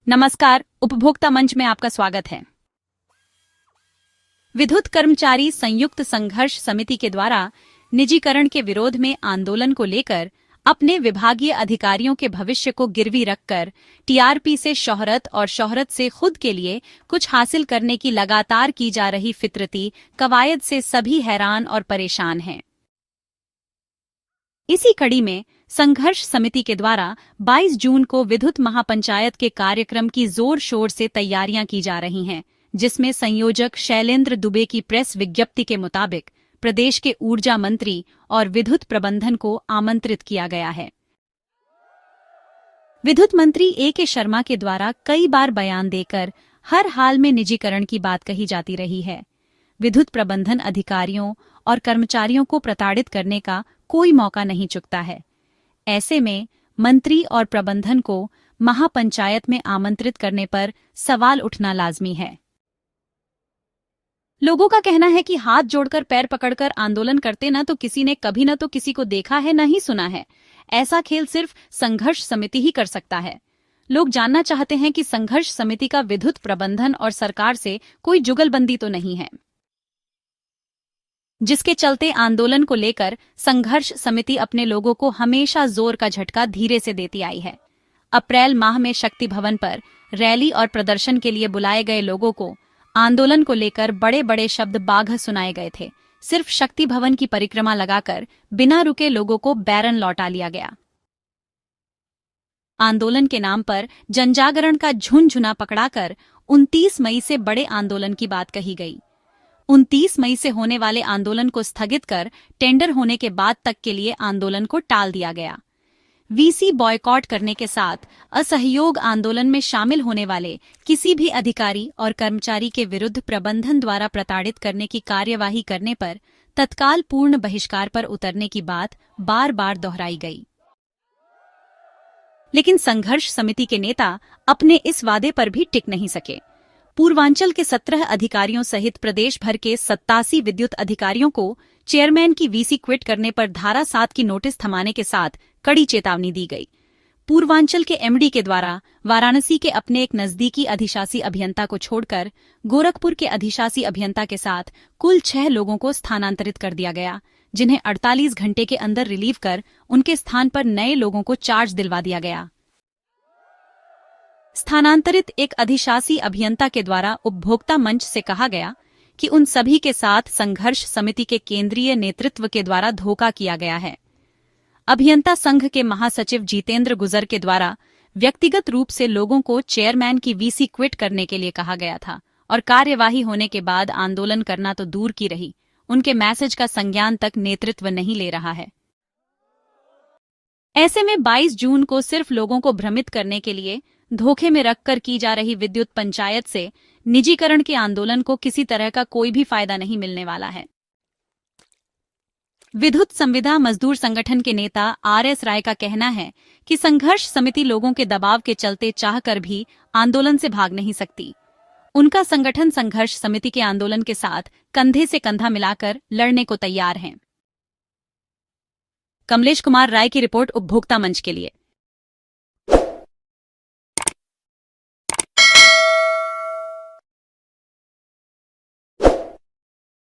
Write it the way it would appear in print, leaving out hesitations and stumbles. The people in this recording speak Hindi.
नमस्कार, उपभोक्ता मंच में आपका स्वागत है। विद्युत कर्मचारी संयुक्त संघर्ष समिति के द्वारा निजीकरण के विरोध में आंदोलन को लेकर अपने विभागीय अधिकारियों के भविष्य को गिरवी रखकर टीआरपी से शोहरत और शोहरत से खुद के लिए कुछ हासिल करने की लगातार की जा रही फितरती कवायद से सभी हैरान और परेशान हैं। इसी कड़ी में संघर्ष समिति के द्वारा 22 जून को विद्युत महापंचायत के कार्यक्रम की जोर शोर से तैयारियां की जा रही हैं, जिसमें संयोजक शैलेंद्र दुबे की प्रेस विज्ञप्ति के मुताबिक प्रदेश के ऊर्जा मंत्री और विद्युत प्रबंधन को आमंत्रित किया गया है। विद्युत मंत्री ए.के. शर्मा के द्वारा कई बार बयान देकर हर हाल में निजीकरण की बात कही जाती रही है। विद्युत प्रबंधन अधिकारियों और कर्मचारियों को प्रताड़ित करने का कोई मौका नहीं चुकता है। ऐसे में मंत्री और प्रबंधन को महापंचायत में आमंत्रित करने पर सवाल उठना लाजमी है। लोगों का कहना है कि हाथ जोड़कर पैर पकड़कर आंदोलन करते न तो किसी ने कभी न तो किसी को देखा है न ही सुना है। ऐसा खेल सिर्फ संघर्ष समिति ही कर सकता है। लोग जानना चाहते हैं कि संघर्ष समिति का विद्युत प्रबंधन और सरकार से कोई जुगलबंदी तो नहीं है, जिसके चलते आंदोलन को लेकर संघर्ष समिति अपने लोगों को हमेशा जोर का झटका धीरे से देती आई है। अप्रैल माह में शक्ति भवन पर रैली और प्रदर्शन के लिए बुलाए गए लोगों को आंदोलन को लेकर बड़े बड़े शब्द बाघ सुनाए गए थे। सिर्फ शक्ति भवन की परिक्रमा लगाकर बिना रुके लोगों को बैरन लौटा लिया गया। आंदोलन के नाम पर जनजागरण का झुनझुना पकड़ाकर 29 मई से बड़े आंदोलन की बात कही गई। 29 मई से होने वाले आंदोलन को स्थगित कर टेंडर होने के बाद तक के लिए आंदोलन को टाल दिया गया। वीसी बॉयकॉट करने के साथ असहयोग आंदोलन में शामिल होने वाले किसी भी अधिकारी और कर्मचारी के विरुद्ध प्रबंधन द्वारा प्रताड़ित करने की कार्यवाही करने पर तत्काल पूर्ण बहिष्कार पर उतरने की बात बार बार दोहराई गई। लेकिन संघर्ष समिति के नेता अपने इस वादे पर भी टिक नहीं सके। पूर्वांचल के 17 अधिकारियों सहित प्रदेश भर के 87 विद्युत अधिकारियों को चेयरमैन की वीसी क्विट करने पर धारा 7 की नोटिस थमाने के साथ कड़ी चेतावनी दी गई। पूर्वांचल के एमडी के द्वारा वाराणसी के अपने एक नजदीकी अधिशासी अभियंता को छोड़कर गोरखपुर के अधिशासी अभियंता के साथ कुल 6 लोगों को स्थानांतरित कर दिया गया, जिन्हें 48 घंटे के अंदर रिलीव कर उनके स्थान पर नए लोगों को चार्ज दिलवा दिया गया। स्थानांतरित एक अधिशासी अभियंता के द्वारा उपभोक्ता मंच से कहा गया कि उन सभी के साथ संघर्ष समिति के केंद्रीय नेतृत्व के द्वारा धोखा किया गया है। अभियंता संघ के महासचिव जितेंद्र गुजर के द्वारा व्यक्तिगत रूप से लोगों को चेयरमैन की वीसी क्विट करने के लिए कहा गया था और कार्यवाही होने के बाद आंदोलन करना तो दूर की रही, उनके मैसेज का संज्ञान तक नेतृत्व नहीं ले रहा है। ऐसे में 22 जून को सिर्फ लोगों को भ्रमित करने के लिए धोखे में रखकर की जा रही विद्युत पंचायत से निजीकरण के आंदोलन को किसी तरह का कोई भी फायदा नहीं मिलने वाला है। विद्युत संविदा मजदूर संगठन के नेता आर.एस. राय का कहना है कि संघर्ष समिति लोगों के दबाव के चलते चाहकर भी आंदोलन से भाग नहीं सकती। उनका संगठन संघर्ष समिति के आंदोलन के साथ कंधे से कंधा मिलाकर लड़ने को तैयार है। कमलेश कुमार राय की रिपोर्ट उपभोक्ता मंच के लिए।